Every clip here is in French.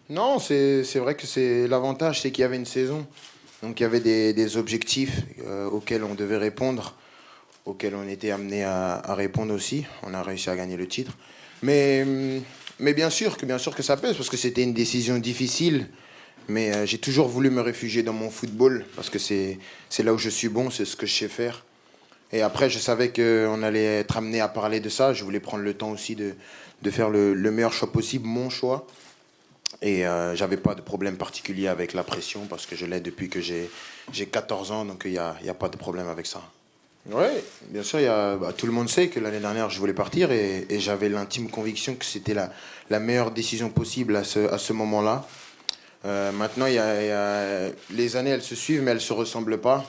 Non, c'est vrai que c'est l'avantage, c'est qu'il y avait une saison. Donc il y avait des objectifs auxquels on devait répondre, auxquels on était amené à répondre aussi. On a réussi à gagner le titre. Mais, hum, mais bien sûr que ça pèse, parce que c'était une décision difficile. Mais j'ai toujours voulu me réfugier dans mon football, parce que c'est là où je suis bon, c'est ce que je sais faire. Et après, je savais qu'on allait être amené à parler de ça. Je voulais prendre le temps aussi de faire le meilleur choix possible, mon choix. Et j'avais pas de problème particulier avec la pression parce que je l'ai depuis que j'ai 14 ans, donc il y a pas de problème avec ça. Oui, bien sûr, tout le monde sait que l'année dernière, je voulais partir et j'avais l'intime conviction que c'était la meilleure décision possible à ce moment-là. Maintenant, les années, elles se suivent, mais elles se ressemblent pas.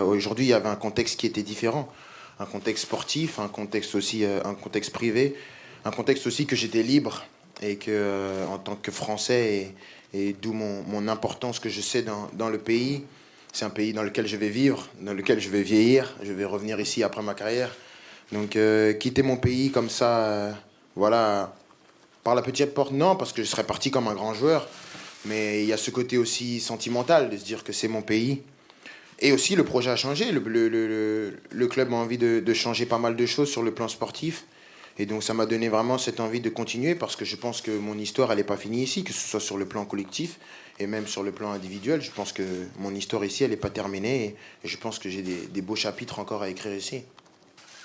Aujourd'hui, il y avait un contexte qui était différent. Un contexte sportif, un contexte aussi, un contexte privé, un contexte aussi que j'étais libre et que, en tant que Français, et d'où mon importance que je sais dans le pays, c'est un pays dans lequel je vais vivre, dans lequel je vais vieillir, je vais revenir ici après ma carrière. Donc, quitter mon pays comme ça, voilà, par la petite porte, non, parce que je serais parti comme un grand joueur. Mais il y a ce côté aussi sentimental de se dire que c'est mon pays. Et aussi, le projet a changé. Le club a envie de changer pas mal de choses sur le plan sportif. Et donc, ça m'a donné vraiment cette envie de continuer parce que je pense que mon histoire, elle n'est pas finie ici, que ce soit sur le plan collectif et même sur le plan individuel. Je pense que mon histoire ici, elle n'est pas terminée et je pense que j'ai des beaux chapitres encore à écrire ici.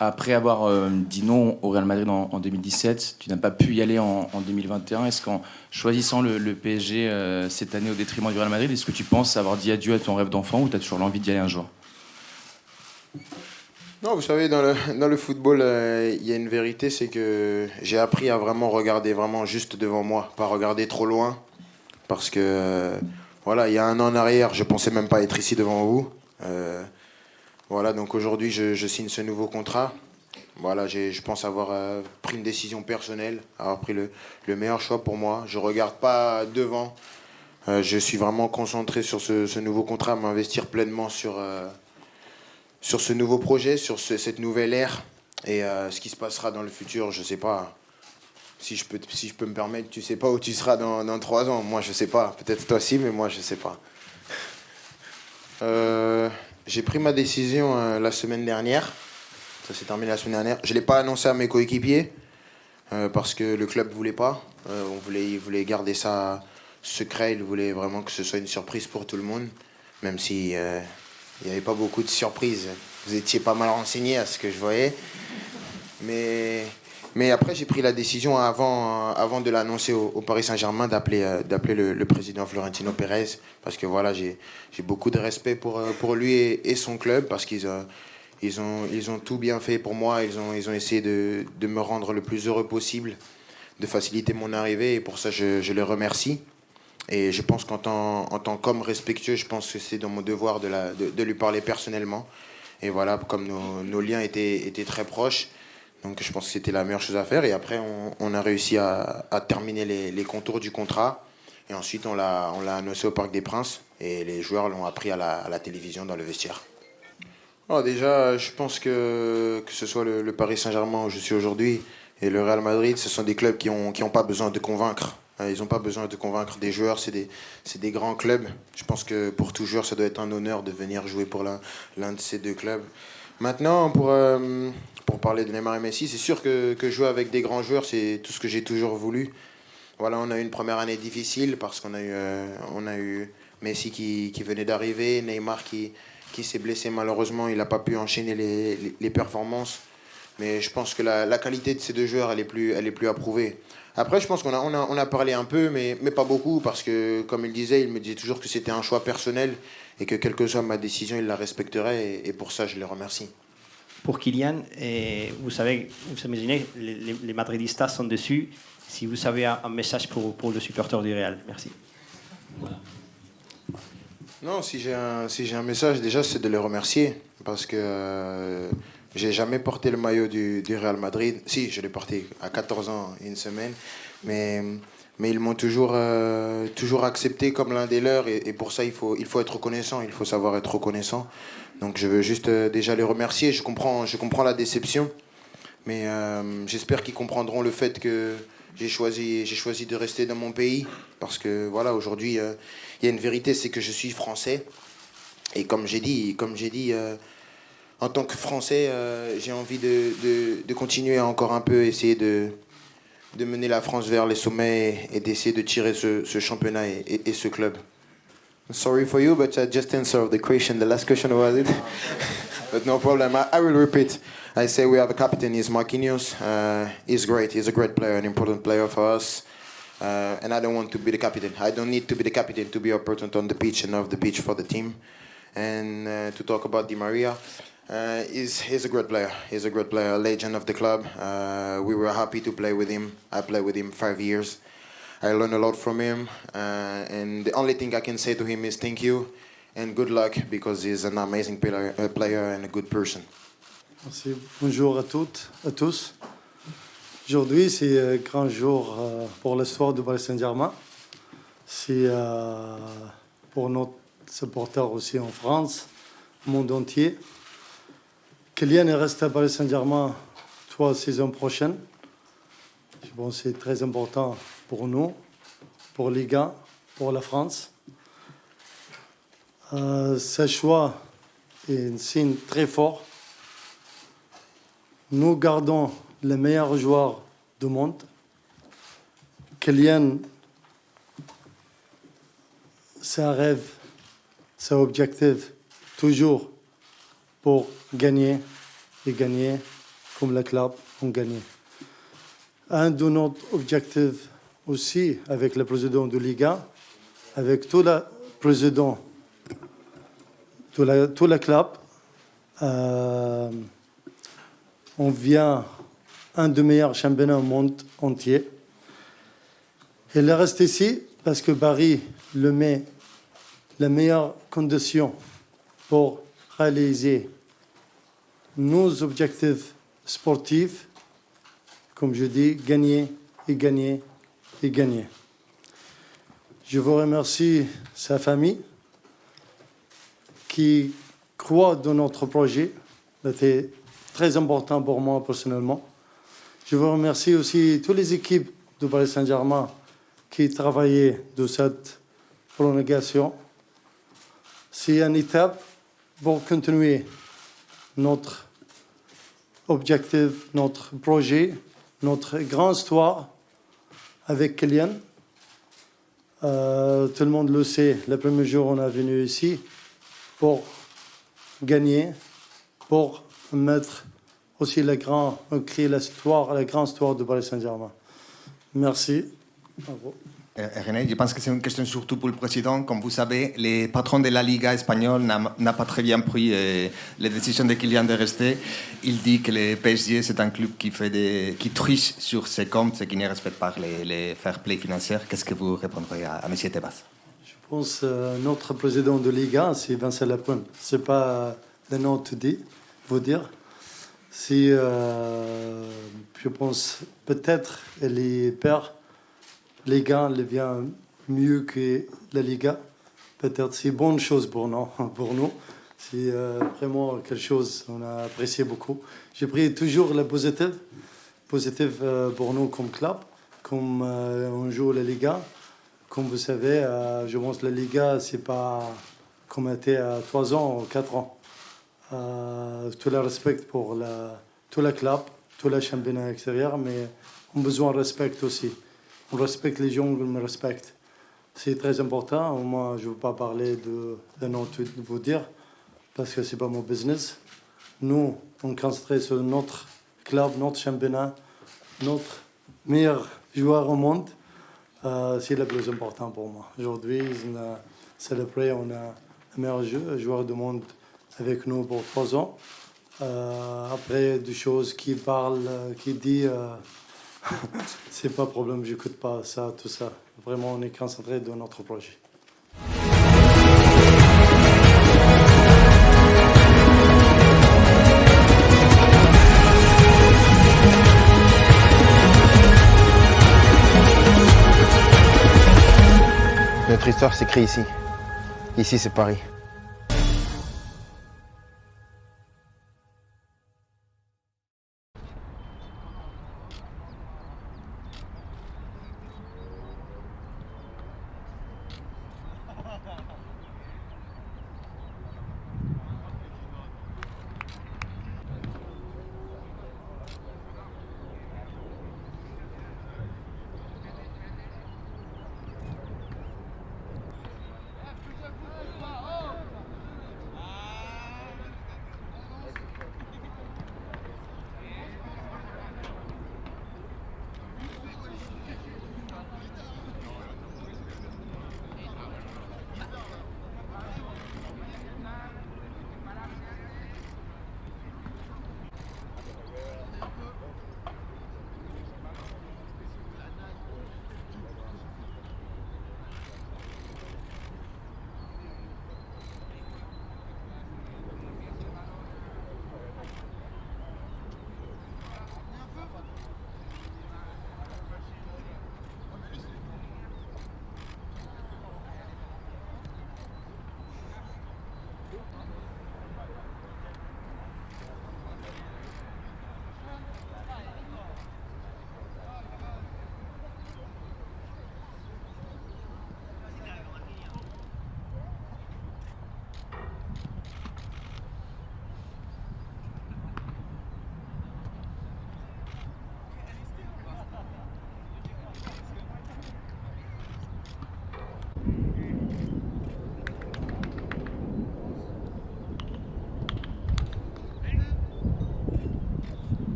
Après avoir dit non au Real Madrid en 2017, tu n'as pas pu y aller en 2021. Est-ce qu'en choisissant le PSG cette année au détriment du Real Madrid, est-ce que tu penses avoir dit adieu à ton rêve d'enfant ou tu as toujours l'envie d'y aller un jour? Non, vous savez, dans le football, il y a une vérité, c'est que j'ai appris à vraiment regarder vraiment juste devant moi, pas regarder trop loin. Parce que, voilà, il y a un an en arrière, je pensais même pas être ici devant vous. Voilà, donc aujourd'hui, je signe ce nouveau contrat. Voilà, je pense avoir pris une décision personnelle, avoir pris le meilleur choix pour moi. Je regarde pas devant. Je suis vraiment concentré sur ce nouveau contrat, m'investir pleinement sur ce nouveau projet, sur cette nouvelle ère. Et ce qui se passera dans le futur, je sais pas. Si je peux me permettre, tu sais pas où tu seras dans 3 ans. Moi, je sais pas. Peut-être toi aussi, mais moi, je sais pas. J'ai pris ma décision la semaine dernière. Ça s'est terminé la semaine dernière. Je l'ai pas annoncé à mes coéquipiers parce que le club voulait pas. Il voulait garder ça secret. Il voulait vraiment que ce soit une surprise pour tout le monde, même si il n'y avait pas beaucoup de surprises. Vous étiez pas mal renseigné à ce que je voyais. Mais, mais après, j'ai pris la décision avant de l'annoncer au Paris Saint-Germain d'appeler le président Florentino Pérez. Parce que voilà, j'ai beaucoup de respect pour lui et son club. Parce ils ont tout bien fait pour moi. Ils ont essayé de me rendre le plus heureux possible, de faciliter mon arrivée. Et pour ça, je les remercie. Et je pense en tant qu'homme respectueux, je pense que c'est dans mon devoir de lui parler personnellement. Et voilà, comme nos liens étaient très proches, donc je pense que c'était la meilleure chose à faire. Et après, on a réussi à terminer les contours du contrat. Et ensuite, on l'a annoncé au Parc des Princes. Et les joueurs l'ont appris à la télévision dans le vestiaire. Oh, déjà, je pense que ce soit le Paris Saint-Germain où je suis aujourd'hui et le Real Madrid, ce sont des clubs qui ont pas besoin de convaincre. Ils n'ont pas besoin de convaincre des joueurs, c'est des grands clubs. Je pense que pour tout joueur, ça doit être un honneur de venir jouer pour l'un de ces deux clubs. Maintenant, pour parler de Neymar et Messi, c'est sûr que jouer avec des grands joueurs, c'est tout ce que j'ai toujours voulu. Voilà, on a eu une première année difficile parce on a eu Messi qui venait d'arriver, Neymar qui s'est blessé malheureusement, il n'a pas pu enchaîner les performances. Mais je pense que la qualité de ces deux joueurs, elle est plus approuvée. Après, je pense on a parlé un peu, mais pas beaucoup, parce que, comme il disait, il me disait toujours que c'était un choix personnel et que quelle que soit ma décision, il la respecterait. Et pour ça, je le remercie. Pour Kylian, vous savez, vous imaginez, les madridistas sont dessus. Si vous avez un message pour le supporter du Real, merci. Non, si j'ai un message, déjà, c'est de les remercier. Parce que j'ai jamais porté le maillot du Real Madrid. Si, je l'ai porté à 14 ans, une semaine. Mais, mais ils m'ont toujours accepté comme l'un des leurs. Et pour ça, il faut être reconnaissant. Il faut savoir être reconnaissant. Donc je veux juste déjà les remercier. Je comprends la déception. Mais j'espère qu'ils comprendront le fait j'ai choisi de rester dans mon pays parce que voilà, aujourd'hui, il y a une vérité, c'est que je suis français. Et comme j'ai dit, en tant que Français, j'ai envie de continuer à encore un peu essayer de mener la France vers les sommets et d'essayer de tirer ce championnat et ce club. Sorry for you, but I just answered the question. The last question was it? But no problem. I will repeat. I say we have a captain. He's Marquinhos. He's great. He's a great player, an important player for us. And I don't want to be the captain. I don't need to be the captain to be important on the pitch and off the pitch for the team. And to talk about Di Maria, he's a great player. He's a great player, a legend of the club. We were happy to play with him. I played with him 5 years. I learned a lot from him. And the only thing I can say to him is thank you and good luck because he's an amazing player and a good person. Merci. Bonjour à toutes, à tous. Aujourd'hui, c'est un grand jour pour l'histoire du Paris Saint-Germain. C'est pour notre supporters aussi en France, au monde entier. Kylian est resté à Paris Saint-Germain 3 saisons prochaines. Je pense que c'est très important pour nous, pour Liga, pour la France. Ce choix est un signe très fort. Nous gardons les meilleurs joueurs du monde. Kylian, c'est un rêve, c'est un objectif, toujours pour gagner et gagner comme le club ont gagné. Un de nos objectifs aussi avec le président de Liga, avec tout le président, tout le club, on vient un des meilleurs championnats au monde entier. Il reste ici parce que Paris le met les meilleures conditions pour réaliser nos objectifs sportifs, comme je dis, gagner et gagner et gagner. Je vous remercie sa famille qui croit dans notre projet. C'était très important pour moi personnellement. Je vous remercie aussi toutes les équipes du Paris Saint-Germain qui travaillaient de cette prolongation. C'est une étape pour continuer notre objectif, notre projet, notre grande histoire avec Kylian. Tout le monde le sait, le premier jour on est venu ici pour gagner, pour mettre aussi créer l'histoire, la grande histoire du Paris Saint-Germain. Merci. Bravo. René, je pense que c'est une question surtout pour le président. Comme vous savez, le patron de la Liga espagnole n'a pas très bien pris les décisions de Kylian de rester. Il dit que le PSG, c'est un club qui triche sur ses comptes et qui ne respecte pas les fair play financiers. Qu'est-ce que vous répondrez à M. Tebas? Je pense que notre président de Liga, c'est Vincent Lapointe. Ce n'est pas le nom de vous dire. Si, je pense peut-être les pères, les gars, les vient mieux que la Liga. Peut-être c'est une bonne chose pour nous. C'est vraiment quelque chose qu'on a apprécié beaucoup. J'ai pris toujours le positif pour nous comme club, comme on joue la Liga. Comme vous savez, je pense que la Liga, c'est pas comme était à 3 ans ou 4 ans. Tout le respect pour tout le club, tout le championnat extérieur, mais on a besoin de respect aussi. On respecte les gens, on me respecte. C'est très important. Moi, je ne veux pas parler de nom de vous dire, parce que ce n'est pas mon business. Nous, on concentre sur notre club, notre championnat, notre meilleur joueur au monde. C'est le plus important pour moi. Aujourd'hui, on a célébré, on a le meilleur joueur du monde avec nous pour 3 ans. Après, des choses qui parlent, qui disent, c'est pas problème, j'écoute pas ça, tout ça. Vraiment, on est concentré dans notre projet. Notre histoire s'écrit ici. Ici, c'est Paris.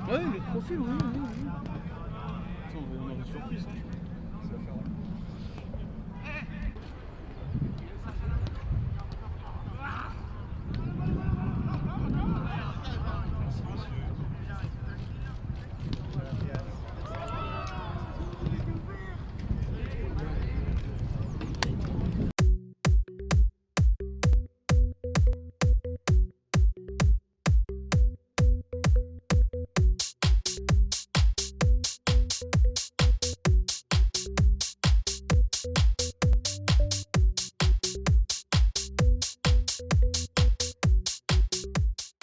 Ouais, le profil, oui. On aurait surpris ça. Ça va faire.